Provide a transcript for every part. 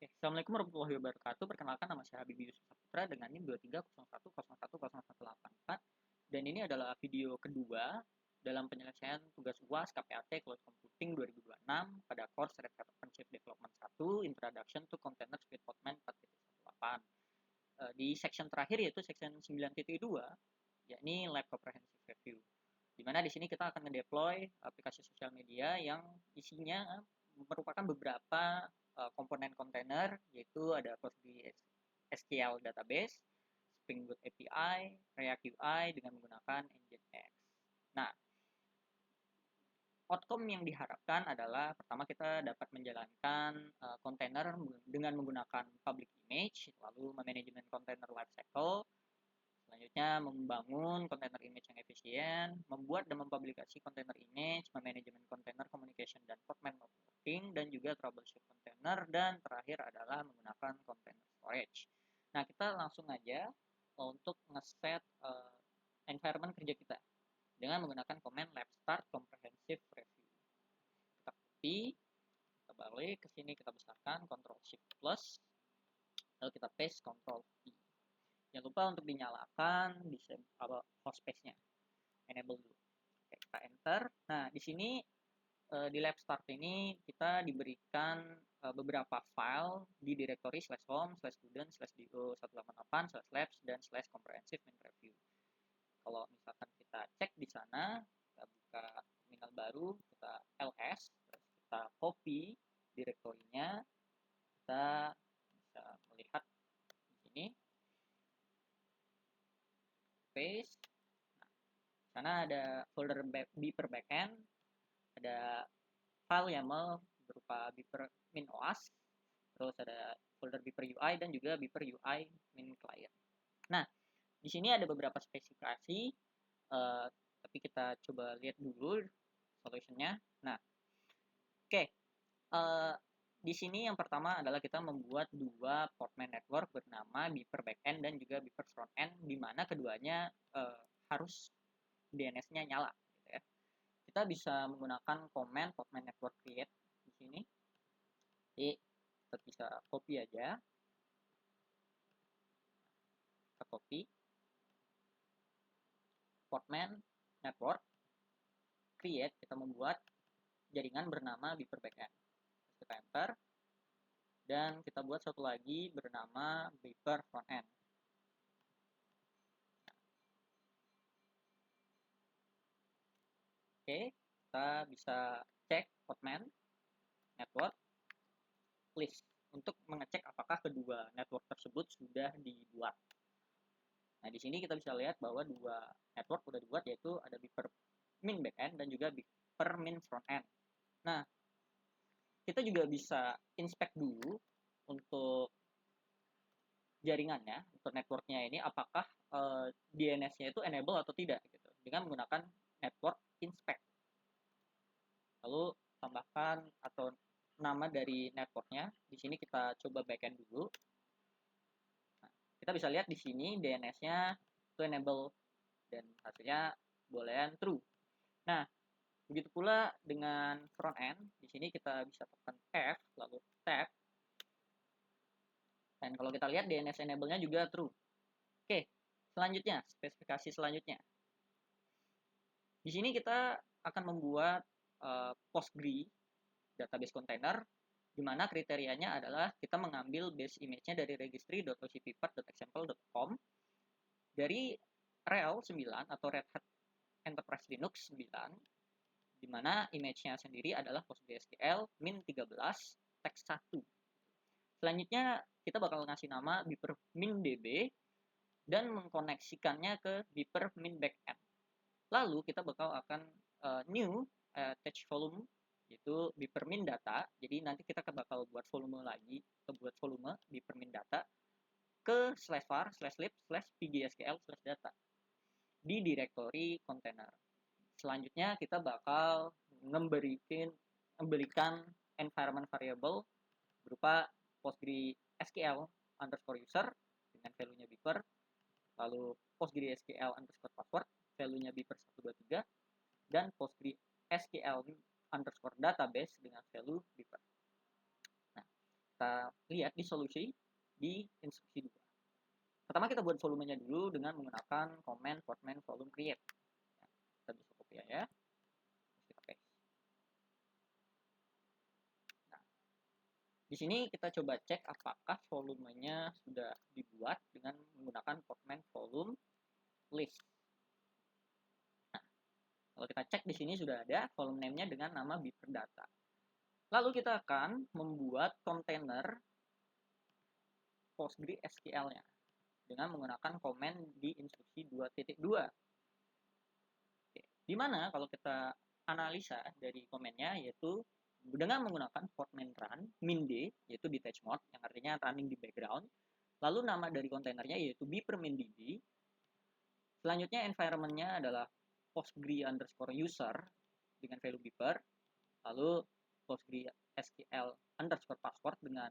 Assalamualaikum warahmatullahi wabarakatuh. Perkenalkan, nama saya Habibie Yusuf Saputra dengan NIM 2301011084, dan ini adalah video kedua dalam penyelesaian tugas UAS KPAT Cloud Computing 2026 pada course Red Hat OpenShift Development 1 Introduction to Containers with Postman 4.18. Di section terakhir, yaitu section 9.2, yakni Lab Comprehensive Review, di mana di sini kita akan ngedeploy aplikasi sosial media yang isinya merupakan beberapa komponen kontainer, yaitu ada PostgreSQL Database, Spring Boot API, React UI dengan menggunakan Nginx. Nah, outcome yang diharapkan adalah pertama kita dapat menjalankan kontainer dengan menggunakan public image, lalu memanajemen kontainer lifecycle, selanjutnya membangun kontainer image yang efisien, membuat dan mempublikasi kontainer image, memanajemen kontainer communication dan Postman networking, dan juga troubleshoot kontainer, dan terakhir adalah menggunakan container storage. Nah, kita langsung aja untuk ngeset environment kerja kita dengan menggunakan command lab start comprehensive review. Kita copy, kita balik ke sini, kita besarkan, Ctrl Shift plus, lalu kita paste Ctrl V. Jangan lupa untuk dinyalakan host space-nya, enable dulu. Oke, kita enter. Nah, di sini di lab start ini kita diberikan beberapa file di directory /home/student/do188/labs dan /comprehensive main review. Kalau misalkan kita cek di sana, kita buka terminal baru, kita ls, terus kita copy directory-nya, kita bisa melihat di sini, paste. Nah, sana ada folder Beeper backend, ada file YAML berupa Beeper min OAS, terus ada folder Beeper UI dan juga Beeper UI min client. Nah, di sini ada beberapa spesifikasi, tapi kita coba lihat dulu solutionnya. Nah, oke. Di sini yang pertama adalah kita membuat dua portman network bernama Beeper backend dan juga Beeper frontend, di mana keduanya harus DNS-nya nyala. Gitu ya. Kita bisa menggunakan command portman network create di sini. Jadi kita bisa copy aja. Kita copy portman network create, kita membuat jaringan bernama Beeper backend. Kita enter, dan kita buat satu lagi bernama Beeper frontend. Oke, kita bisa cek portman network list untuk mengecek apakah kedua network tersebut sudah dibuat. Nah, di sini kita bisa lihat bahwa dua network sudah dibuat, yaitu ada Beeper min backend dan juga Beeper min frontend. Nah, kita juga bisa inspect dulu untuk jaringannya, untuk networknya ini, apakah DNS-nya itu enable atau tidak, gitu, dengan menggunakan network inspect. Lalu tambahkan atau nama dari networknya. Di sini kita coba backend dulu. Nah, kita bisa lihat di sini DNS-nya itu enable dan hasilnya boolean true. Nah, begitu pula dengan front end. Di sini kita bisa tekan F lalu tab. Dan kalau kita lihat DNS enable-nya juga true. Oke, selanjutnya spesifikasi selanjutnya. Di sini kita akan membuat Postgre database container, di mana kriterianya adalah kita mengambil base image-nya dari registry.ocp4.example.com dari RHEL 9 atau Red Hat Enterprise Linux 9, di mana image-nya sendiri adalah PostgreSQL min 13 teks 1. Selanjutnya kita bakal ngasih nama Beeper min DB dan mengkoneksikannya ke Beeper min backend. Lalu kita bakal akan new attach volume, yaitu Beeper min data. Jadi nanti kita bakal buat volume lagi, buat volume Beeper min data ke /var/lib/pgsql/data di directory container. Selanjutnya kita bakal memberikan environment variable berupa PostgreSQL_user dengan value-nya Beeper, lalu PostgreSQL_password value-nya Beeper 123, dan PostgreSQL_database dengan value Beeper. Nah, kita lihat di solusi di instruksi 2. Pertama kita buat volumenya dulu dengan menggunakan command portman volume create. Kita bisa copy ya. Kita paste. Nah, di sini kita coba cek apakah volumenya sudah dibuat dengan menggunakan portman volume list. Nah, kalau kita cek di sini sudah ada volume name-nya dengan nama beeper data. Lalu kita akan membuat kontainer PostgreSQL-nya dengan menggunakan command di instruksi 2.2. Dimana kalau kita analisa dari komennya yaitu dengan menggunakan portman run min d yaitu detach mode yang artinya running di background. Lalu nama dari kontainernya yaitu beeper min db. Selanjutnya environment-nya adalah postgre_user dengan value beeper. Lalu PostgreSQL_password dengan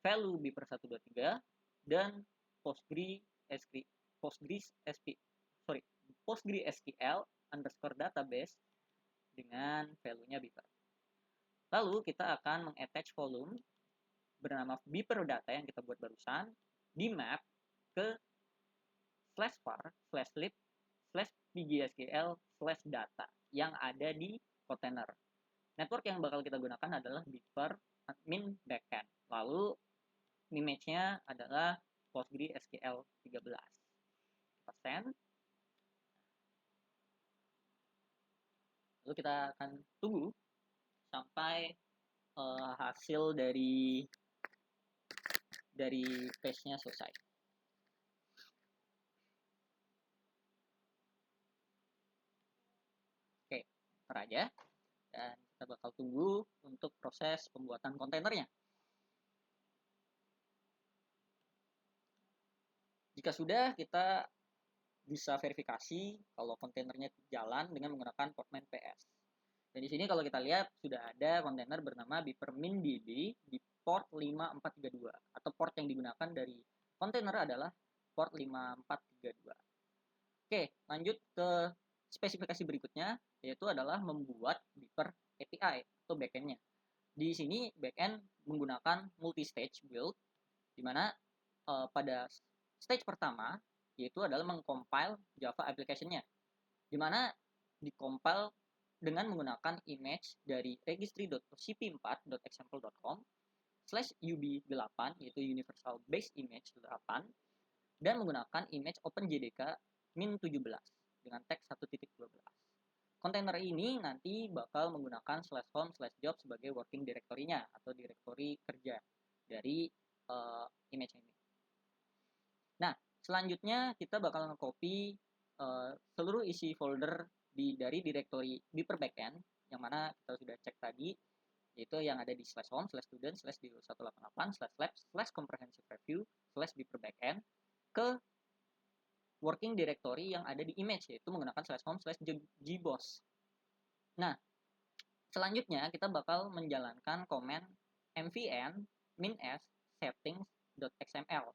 value beeper 123 dan PostgreSQL_database dengan value-nya beeper. Lalu kita akan mengattach volume bernama beeper data yang kita buat barusan di map ke /var/lib/pgsql/data yang ada di container. Network yang bakal kita gunakan adalah beeper admin backend. Lalu image-nya adalah PostgreSQL 13. Kita send. Lalu kita akan tunggu sampai hasil dari paste-nya selesai. Oke, ntar aja. Dan kita bakal tunggu untuk proses pembuatan kontainernya. Jika sudah, kita bisa verifikasi kalau kontainernya jalan dengan menggunakan portman ps. Dan di sini kalau kita lihat sudah ada kontainer bernama beeper min db di port 5432 atau port yang digunakan dari kontainer adalah port 5432. Oke, lanjut ke spesifikasi berikutnya yaitu adalah membuat beeper API atau backend-nya. Di sini backend menggunakan multi-stage build di mana pada stage pertama yaitu adalah mengcompile Java application-nya, di mana dikompile dengan menggunakan image dari registry.cp4.example.com/ub8 yaitu Universal Base Image 8 dan menggunakan image OpenJDK min17 dengan tag 1.12. Kontainer ini nanti bakal menggunakan /home/job sebagai working directory-nya atau direktori kerja dari image ini. Nah, selanjutnya kita bakal nge-copy seluruh isi folder dari directory beeper backend yang mana kita sudah cek tadi, yaitu yang ada di /home/student/d188/labs/comprehensive review/beeper backend ke working directory yang ada di image yaitu menggunakan /home/gbos. Nah, selanjutnya kita bakal menjalankan command mvn min-s settings.xml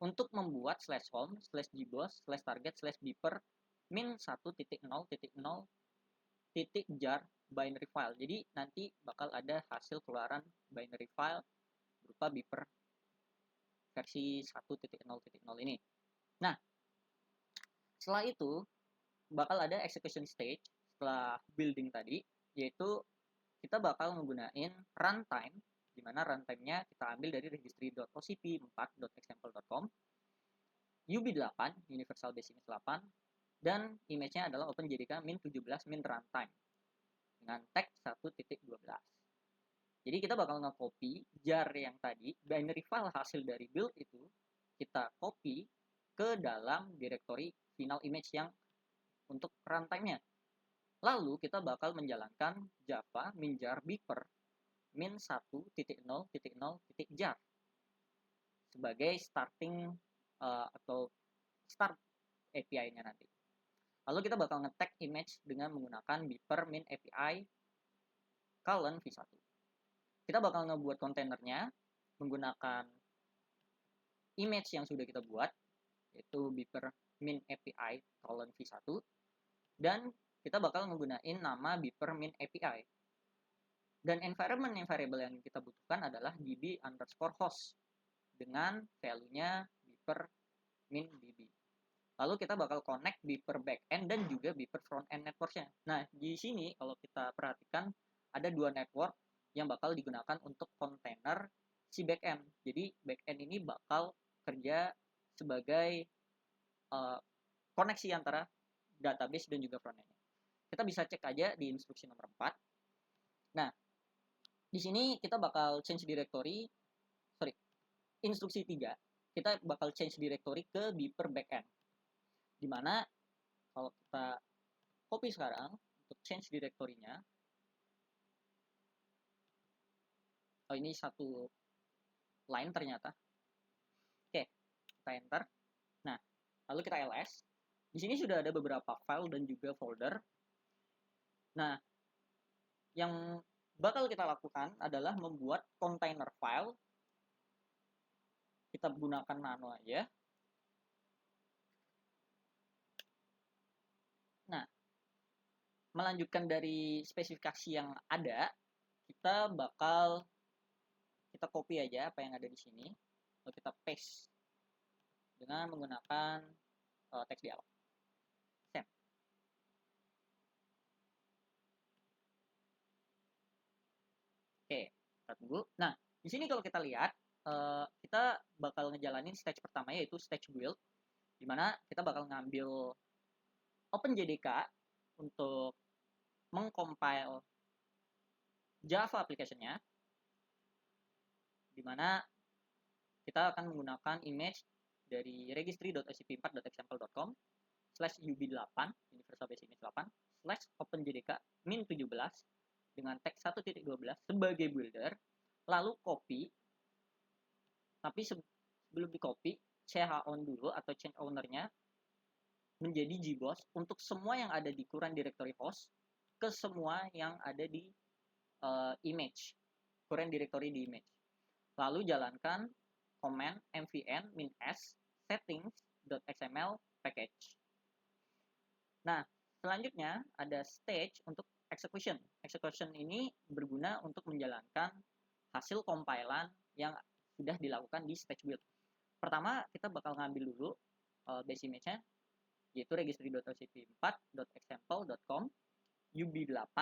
untuk membuat /home/gbos/target/beeper min1.0.0.jar binary file. Jadi nanti bakal ada hasil keluaran binary file berupa beeper versi 1.0.0 ini. Nah, setelah itu bakal ada execution stage setelah building tadi, yaitu kita bakal menggunakan runtime, di mana runtime-nya kita ambil dari registry.ocp4.example.com, ub8 Universal Base Image 8, dan image-nya adalah OpenJDK min17 min runtime dengan tag 1.12. Jadi kita bakal nge-copy jar yang tadi, binary file hasil dari build itu, kita copy ke dalam directory final image yang untuk runtime-nya. Lalu kita bakal menjalankan java minjar beeper min1.0.0.jar sebagai starting atau start API-nya nanti. Lalu kita bakal nge-tag image dengan menggunakan beeper min API v1. Kita bakal ngebuat kontainernya menggunakan image yang sudah kita buat, yaitu beeper min API v1, dan kita bakal menggunakan nama beeper min API. Dan environment variable yang kita butuhkan adalah db_host dengan value-nya beeper min db. Lalu kita bakal connect beeper backend dan juga beeper frontend networknya. Nah, di sini kalau kita perhatikan ada dua network yang bakal digunakan untuk kontainer si backend. Jadi backend ini bakal kerja sebagai koneksi antara database dan juga frontend. Kita bisa cek aja di instruksi nomor 4. Nah, di sini kita bakal change directory, instruksi 3, kita bakal change directory ke beeper backend. Dimana kalau kita copy sekarang untuk change directory-nya, oh ini satu line ternyata. Oke, kita enter. Nah, lalu kita ls. Di sini sudah ada beberapa file dan juga folder. Nah, yang bakal kita lakukan adalah membuat container file. Kita gunakan nano aja. Nah, melanjutkan dari spesifikasi yang ada, kita copy aja apa yang ada di sini, lalu kita paste dengan menggunakan teks dialog. Send. Oke, kita tunggu. Nah, di sini kalau kita lihat, kita bakal ngejalanin stage pertama yaitu stage build, di mana kita bakal ngambil OpenJDK untuk mengcompile Java application-nya, di mana kita akan menggunakan image dari registry.scp4.example.com /ub8 universal basic image 8 /openjdk min17 dengan teks 1.12 sebagai builder, lalu copy. Tapi sebelum di copy, on dulu atau change owner-nya menjadi gboss untuk semua yang ada di current directory host ke semua yang ada di image, current directory di image. Lalu jalankan command mvn -s settings.xml package. Nah, selanjutnya ada stage untuk execution. Execution ini berguna untuk menjalankan hasil compilan yang sudah dilakukan di stage build. Pertama, kita bakal ngambil dulu base image-nya, yaitu registry.scp4.example.com ub8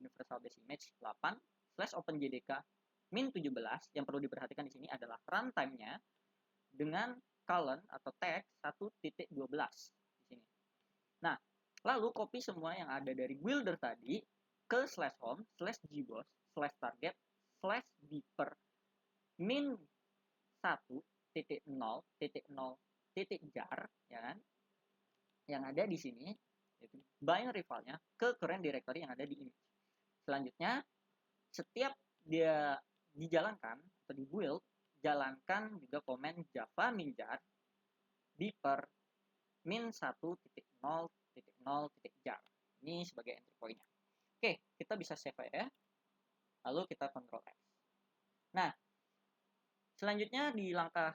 universal base image 8 /openjdk min17. Yang perlu diperhatikan di sini adalah runtime-nya dengan colon atau tag 1.12 di sini. Nah, lalu copy semua yang ada dari builder tadi ke /home /gboss /target /beeper min 1.0.0.jar, ya kan? Yang ada di sini yaitu binary file-nya ke current directory yang ada di image. Selanjutnya, setiap dia dijalankan atau di build, jalankan juga komen java minjar beeper min 1.0.0.jar. Ini sebagai entry point-nya. Oke, kita bisa save ya. Lalu kita Ctrl X. Nah, selanjutnya di langkah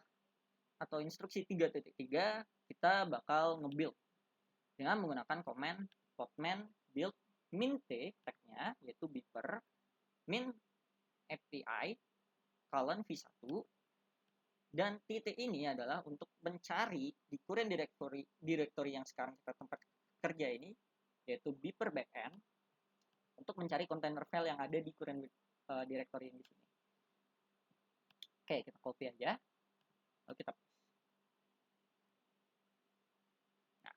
atau instruksi 3.3, kita bakal nge-build dengan menggunakan command podman build min t tag-nya yaitu beeper min API v1, dan titik ini adalah untuk mencari di current directory yang sekarang kita tempat kerja ini, yaitu beeper backend, untuk mencari container file yang ada di current directory yang di sini. Oke, kita copy aja, lalu kita paste. Nah,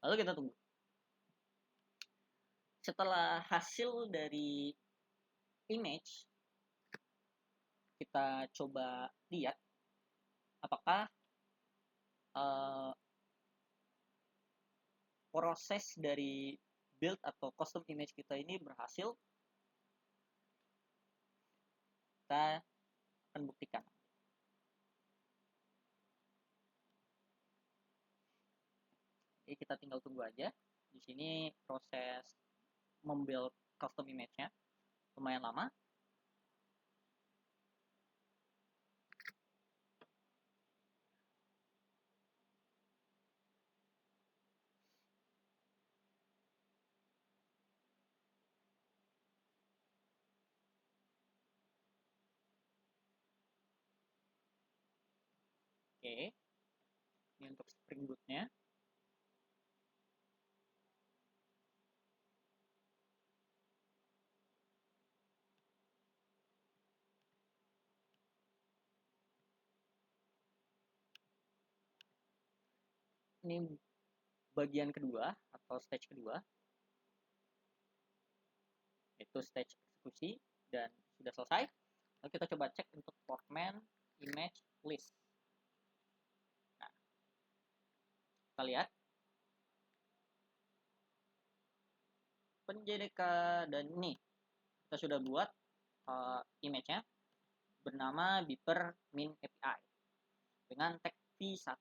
lalu kita tunggu. Setelah hasil dari image, kita coba lihat apakah proses dari build atau custom image kita ini berhasil. Kita akan buktikan. Jadi kita tinggal tunggu aja. Di sini proses membuild custom image-nya lumayan lama. Oke, ini untuk Spring Boot-nya. Ini bagian kedua atau stage kedua, yaitu stage eksekusi, dan sudah selesai. Lalu kita coba cek untuk Portman image list. Nah, kita lihat penJDK, dan ini kita sudah buat image-nya bernama Beeper Min API dengan tag v1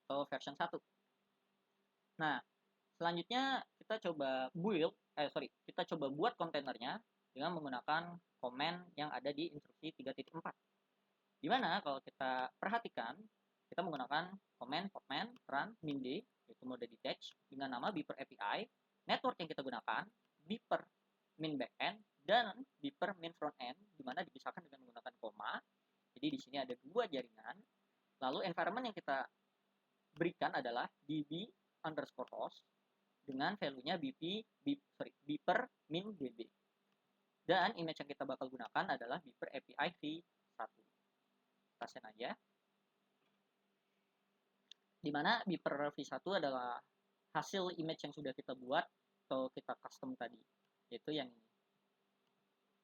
atau version 1. Nah, selanjutnya kita coba buat kontainernya dengan menggunakan komen yang ada di instruksi 3.4. Dimana kalau kita perhatikan, kita menggunakan komen portman run min d, yaitu mode detach, dengan nama Beeper API, network yang kita gunakan, Beeper min backend, dan Beeper min frontend, dimana dipisahkan dengan menggunakan koma. Jadi di sini ada dua jaringan. Lalu environment yang kita berikan adalah db_host dengan value-nya beeper min db. Dan image yang kita bakal gunakan adalah Beeper API v1. Kita send aja. Dimana Beeper v1 adalah hasil image yang sudah kita buat atau kita custom tadi, yaitu yang ini.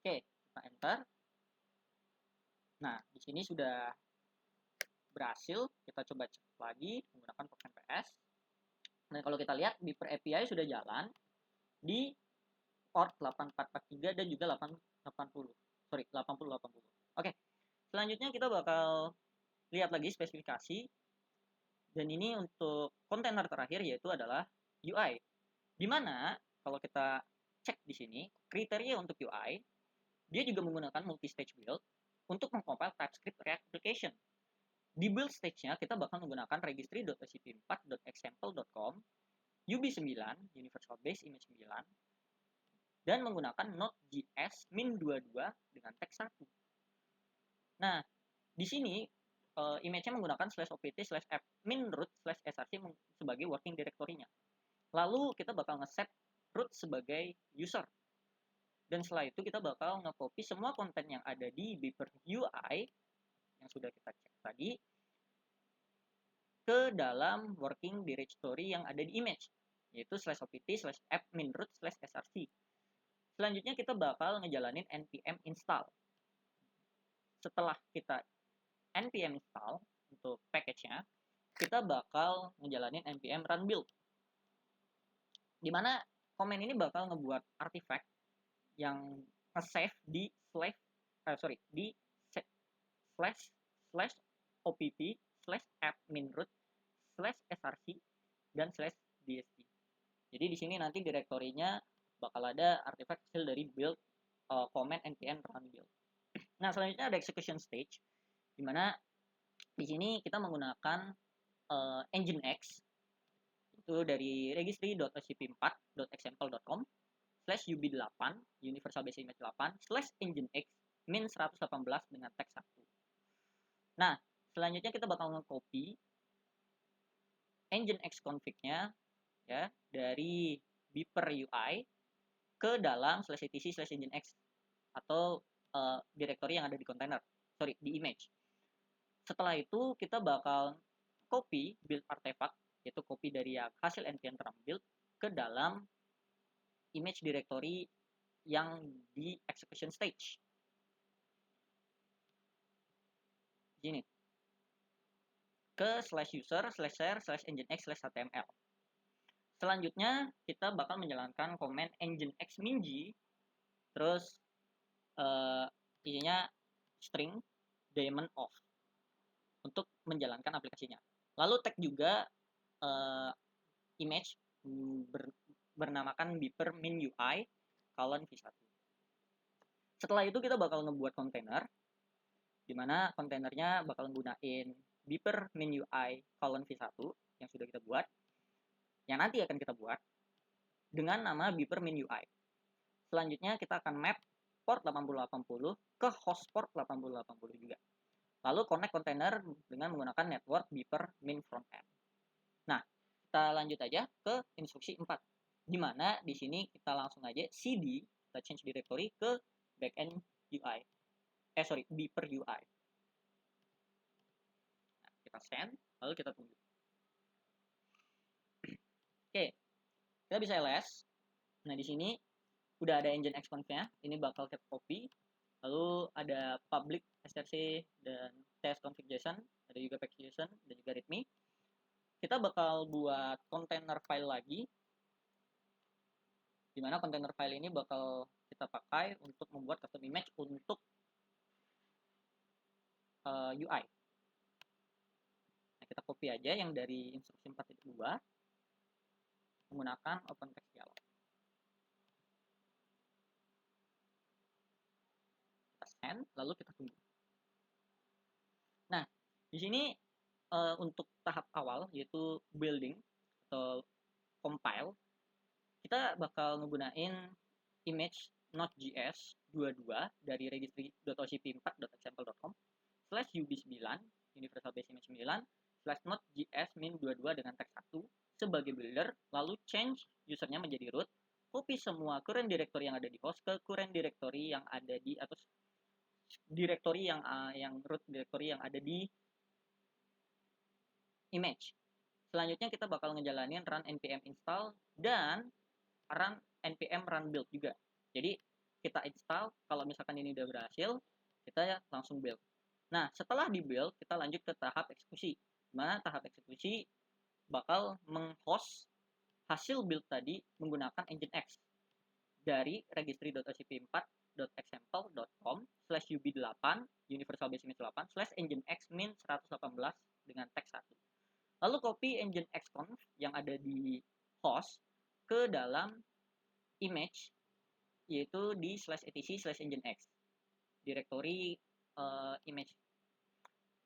Oke, kita enter. Nah, di sini sudah berhasil. Kita coba cek lagi menggunakan Portman PS. Dan kalau kita lihat Beeper API sudah jalan di port 8443 dan juga 8080. Oke. Selanjutnya kita bakal lihat lagi spesifikasi. Dan ini untuk kontainer terakhir, yaitu adalah UI. Dimana kalau kita cek di sini kriteria untuk UI, dia juga menggunakan multi-stage build untuk mengcompile TypeScript React application. Di build stage-nya kita bakal menggunakan registry.scp4.example.com, UB9, Universal Base Image 9, dan menggunakan Node.js min22 dengan tag 1. Nah, di sini image-nya menggunakan /opt/app min root /src sebagai working directory-nya. Lalu kita bakal nge-set root sebagai user. Dan setelah itu kita bakal nge-copy semua konten yang ada di Beeper UI yang sudah kita cek tadi ke dalam working directory yang ada di image, yaitu /opt/app min root /src. Selanjutnya kita bakal ngejalanin npm install. Setelah kita npm install untuk package-nya, kita bakal ngejalanin npm run build. Dimana komen ini bakal ngebuat artifact yang nge-save di /opt/app min root /src dan /dst. Jadi di sini nanti direktorinya bakal ada artifact hasil dari build command npm run build. Nah, selanjutnya ada execution stage, di mana di sini kita menggunakan Nginx itu dari registry.scp4.example.com /ub8 universal base image 8 /nginx min 118 dengan tag 1. Nah, selanjutnya kita bakal nge-copy Nginx config-nya ya dari Beeper UI ke dalam /etc/nginx atau directory yang ada di container, di image. Setelah itu kita bakal copy build artifact, yaitu copy dari hasil npm run build ke dalam image directory yang di execution stage. Gini. Ke /user /share /nginx/html. Selanjutnya kita bakal menjalankan command nginx ming, terus isinya string daemon off untuk menjalankan aplikasinya. Lalu tag juga image bernamakan Beeper min UI v1. Setelah itu kita bakal ngebuat kontainer, dimana kontainernya bakal gunain Beeper min UI v1 yang sudah kita buat, yang nanti akan kita buat dengan nama Beeper min UI. Selanjutnya kita akan map port 8080 ke host port 8080 juga. Lalu connect kontainer dengan menggunakan network beeper min frontend. Nah, kita lanjut aja ke instruksi 4. Di mana di sini kita langsung aja cd, kita change directory ke backend UI. Beeper UI. Nah, kita send, lalu kita tunggu. Oke, kita bisa ls. Nah, di sini udah ada engine exconf-nya. Ini bakal kita copy. Lalu ada public src dan test configuration, ada juga packaging dan juga readme. Kita bakal buat container file lagi, dimana container file ini bakal kita pakai untuk membuat custom image untuk UI. Nah, kita copy aja yang dari instruksi 4.2 menggunakan OpenText Dialog. Kita send, lalu kita tunggu. Nah, di sini untuk tahap awal yaitu building atau compile, kita bakal menggunakan image node.js 22 dari registry.ocp4.example.com /ub9 universal base image 9 /node.js min 22 dengan tag 1 sebagai builder, lalu change usernya menjadi root, copy semua current directory yang ada di host ke current directory yang ada di atau directory yang root directory yang ada di image. Selanjutnya kita bakal ngejalanin run npm install dan run npm run build juga. Jadi kita install, kalau misalkan ini udah berhasil, kita langsung build. Nah, setelah di build, kita lanjut ke tahap eksekusi. Dimana tahap eksekusi bakal menghost hasil build tadi menggunakan Nginx dari registry.ocp4.example.com /ub8 universal base image 8 /nginx min 118 dengan tag 1. Lalu copy nginxconf yang ada di host ke dalam image, yaitu di /etc/nginx directory image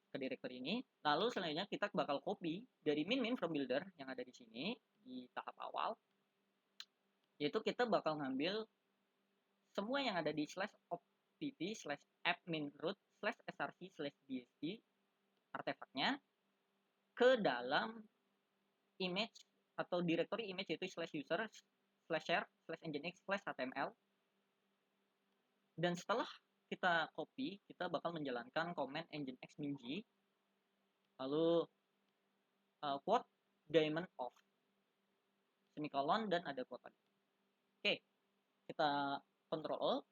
ke directory ini. Lalu selanjutnya kita bakal copy dari min from builder yang ada di sini di tahap awal, yaitu kita bakal ngambil semua yang ada di /opt/app-min-root/src/bsd artefaknya ke dalam image atau directory image, yaitu /user/share/nginx/html. Dan setelah kita copy, kita bakal menjalankan command nginx min-g, lalu quote daemon of semicolon dan ada quote tadi. Oke, kita Ctrl O.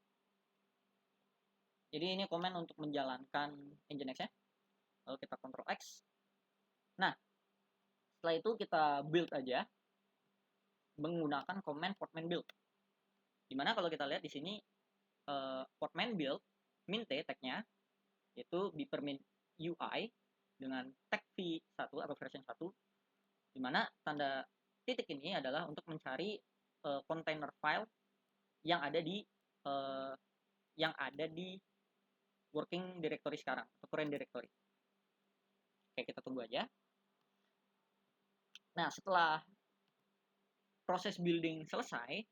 Jadi ini komen untuk menjalankan nginx-nya. Lalu kita Ctrl X. Nah, setelah itu kita build aja menggunakan command portman build. Dimana kalau kita lihat di sini portman build min t tag-nya yaitu beeper min UI dengan tag v1 atau version 1, dimana tanda titik ini adalah untuk mencari container file yang ada di working directory sekarang atau current directory. Oke, kita tunggu aja. Nah, setelah proses building selesai,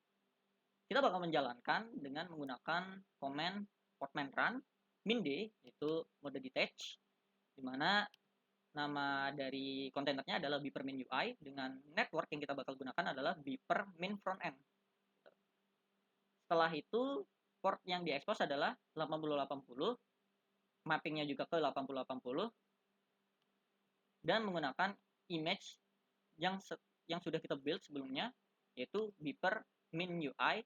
kita bakal menjalankan dengan menggunakan command portman run min-d, yaitu mode detach, di mana nama dari kontainernya adalah beeper min UI dengan network yang kita bakal gunakan adalah beeper min frontend. Setelah itu port yang diekspos adalah 8080, mappingnya juga ke 8080, dan menggunakan image yang sudah kita build sebelumnya, yaitu beeper min UI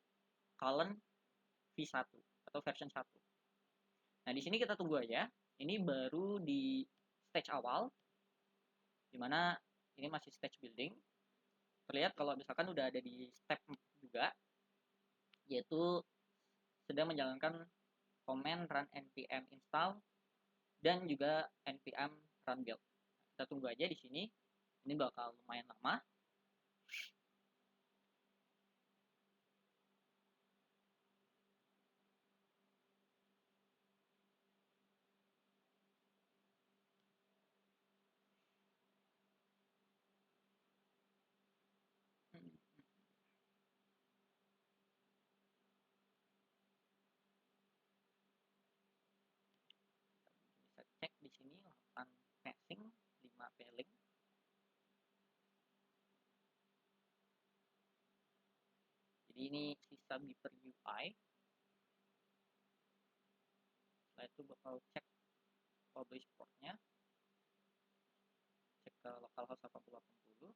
colon v1 atau version 1. Nah, di sini kita tunggu aja. Ini baru di stage awal, dimana ini masih stage building. Terlihat kalau misalkan udah ada di step juga, yaitu sedang menjalankan command run npm install dan juga npm run build. Kita tunggu aja di sini. Ini bakal lumayan lama. Bisa cek di sini Jadi ini sisa Beeper UI. Setelah itu bakal cek publish portnya, cek ke localhost 8080,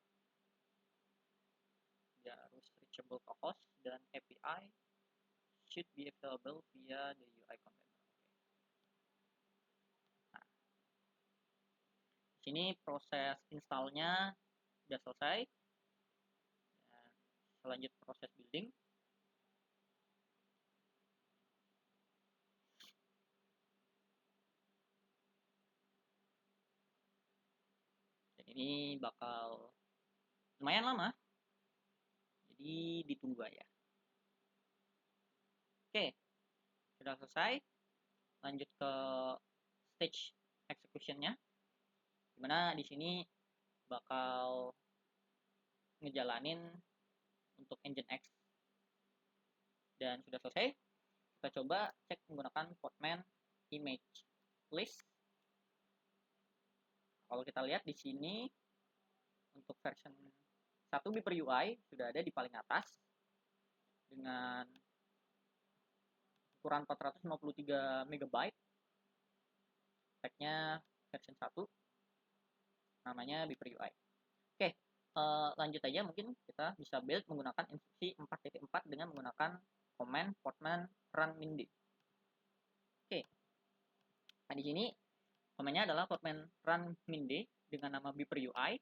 dia harus reachable to host, dan API should be available via the UI container. Nah, di sini proses installnya sudah selesai. Dan selanjut proses building. Dan ini bakal lumayan lama, jadi ditunggu aja. Oke, sudah selesai. Lanjut ke stage executionnya, dimana di sini bakal ngejalanin untuk Nginx. Dan sudah selesai. Kita coba cek menggunakan Podman image list. Kalau kita lihat di sini untuk version 1 Beeper UI sudah ada di paling atas dengan ukuran 453 MB. Speknya version 1, namanya Beeper UI. Oke, lanjut aja, mungkin kita bisa build menggunakan instruksi 4.4 dengan menggunakan command podman run minde. Oke, nah di sini commandnya adalah podman run minde dengan nama Beeper UI.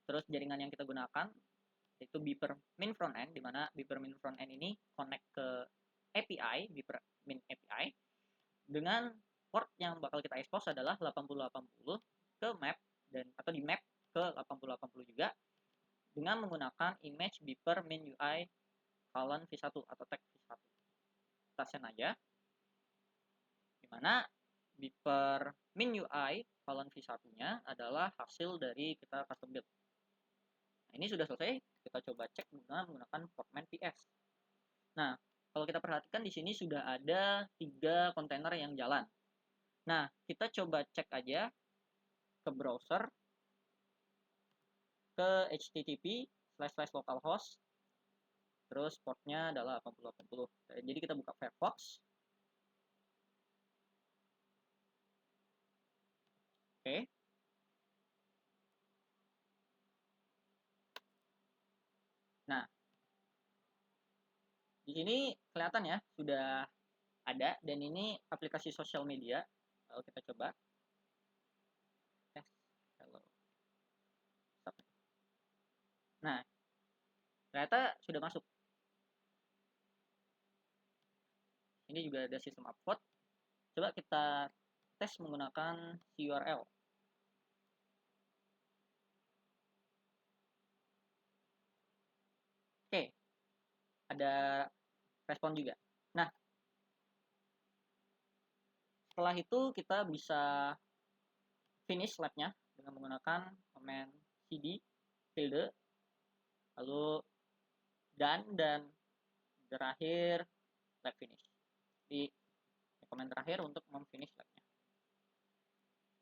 Terus jaringan yang kita gunakan yaitu Beeper min frontend, di mana Beeper min frontend ini connect ke API, Beeper min API, dengan port yang bakal kita expose adalah 8080 ke map dan atau di map ke 8080 juga dengan menggunakan image Beeper min UI v1 atau tag v1. Kita send aja, dimana Beeper min UI v1 nya adalah hasil dari kita custom build. Nah, ini sudah selesai. Kita coba cek dengan menggunakan podman ps. Nah, kalau kita perhatikan di sini sudah ada 3 kontainer yang jalan. Nah, kita coba cek aja ke browser, ke http://localhost, terus portnya adalah 8080. Jadi kita buka Firefox. Oke. Nah, di sini kelihatan ya sudah ada, dan ini aplikasi sosial media. Kalau kita coba, nah ternyata sudah masuk. Ini juga ada sistem upload. Coba kita tes menggunakan URL. Oke, ada respon juga. Nah, setelah itu kita bisa finish labnya dengan menggunakan command cd tilde, lalu done, dan terakhir lab finish. Jadi komen terakhir untuk memfinish labnya.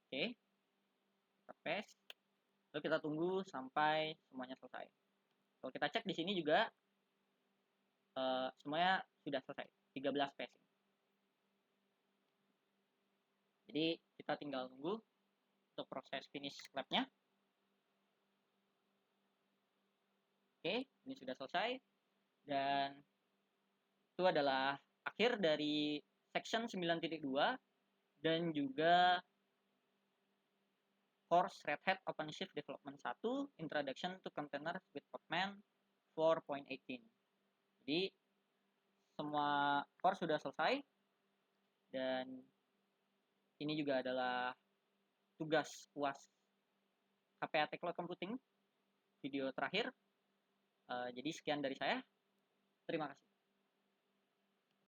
Oke, kita paste, lalu kita tunggu sampai semuanya selesai. Kalau kita cek di sini juga semuanya sudah selesai, 13 pacing. Jadi kita tinggal tunggu untuk proses finish labnya. Oke, ini sudah selesai, dan itu adalah akhir dari section 9.2 dan juga course Red Hat OpenShift Development 1 Introduction to Containers with Podman 4.18. Jadi semua course sudah selesai, dan ini juga adalah tugas UAS KPAT Cloud Computing video terakhir. Jadi sekian dari saya. Terima kasih.